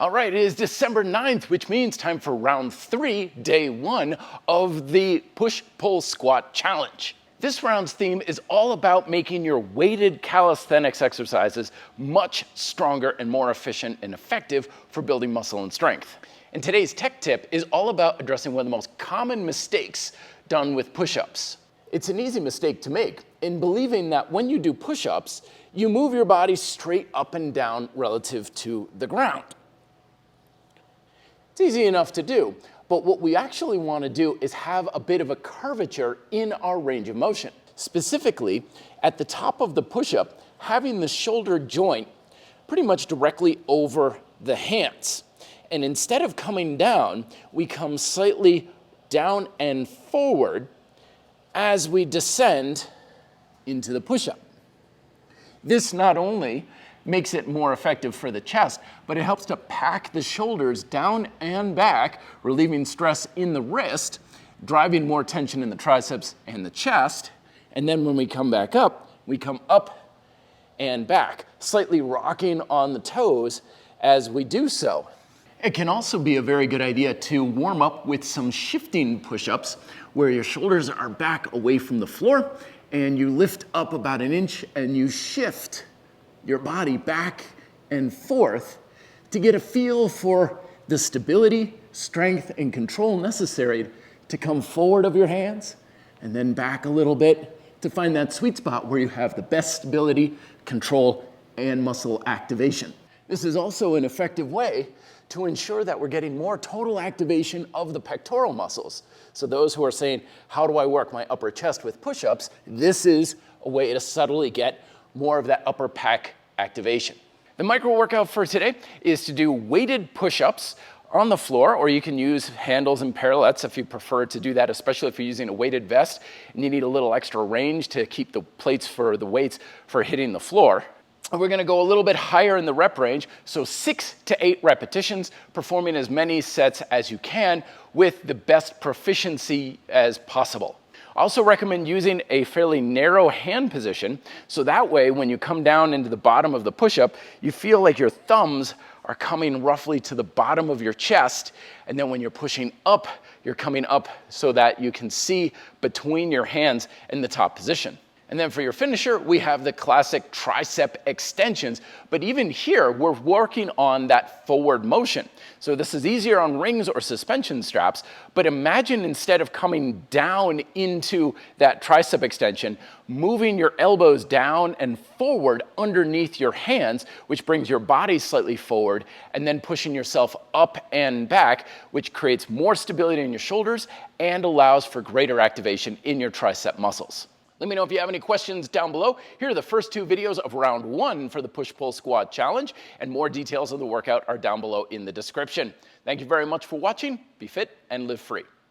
All right, it is December 9th, which means time for round 3, day 1 of the push-pull squat challenge. This round's theme is all about making your weighted calisthenics exercises much stronger and more efficient and effective for building muscle and strength. And today's tech tip is all about addressing one of the most common mistakes done with push-ups. It's an easy mistake to make in believing that when you do push-ups, you move your body straight up and down relative to the ground. It's easy enough to do, but what we actually want to do is have a bit of a curvature in our range of motion. Specifically, at the top of the push-up, having the shoulder joint pretty much directly over the hands. And instead of coming down, we come slightly down and forward as we descend into the push-up. This not only makes it more effective for the chest, but it helps to pack the shoulders down and back, relieving stress in the wrist, driving more tension in the triceps and the chest. And then when we come back up, we come up and back, slightly rocking on the toes as we do so. It can also be a very good idea to warm up with some shifting push-ups where your shoulders are back away from the floor and you lift up about an inch and you shift your body back and forth to get a feel for the stability, strength, and control necessary to come forward of your hands and then back a little bit to find that sweet spot where you have the best stability, control, and muscle activation. This is also an effective way to ensure that we're getting more total activation of the pectoral muscles. So those who are saying, how do I work my upper chest with push-ups? This is a way to subtly get more of that upper pec activation. The micro workout for today is to do weighted push-ups on the floor, or you can use handles and parallettes if you prefer to do that, especially if you're using a weighted vest and you need a little extra range to keep the plates for the weights for hitting the floor. And we're gonna go a little bit higher in the rep range, so 6 to 8 repetitions, performing as many sets as you can with the best proficiency as possible. I also recommend using a fairly narrow hand position, so that way when you come down into the bottom of the push-up, you feel like your thumbs are coming roughly to the bottom of your chest, and then when you're pushing up, you're coming up so that you can see between your hands in the top position. And then for your finisher, we have the classic tricep extensions. But even here, we're working on that forward motion. So this is easier on rings or suspension straps, but imagine instead of coming down into that tricep extension, moving your elbows down and forward underneath your hands, which brings your body slightly forward, and then pushing yourself up and back, which creates more stability in your shoulders and allows for greater activation in your tricep muscles. Let me know if you have any questions down below. Here are the first 2 videos of round 1 for the push-pull squat challenge, and more details of the workout are down below in the description. Thank you very much for watching. Be fit and live free.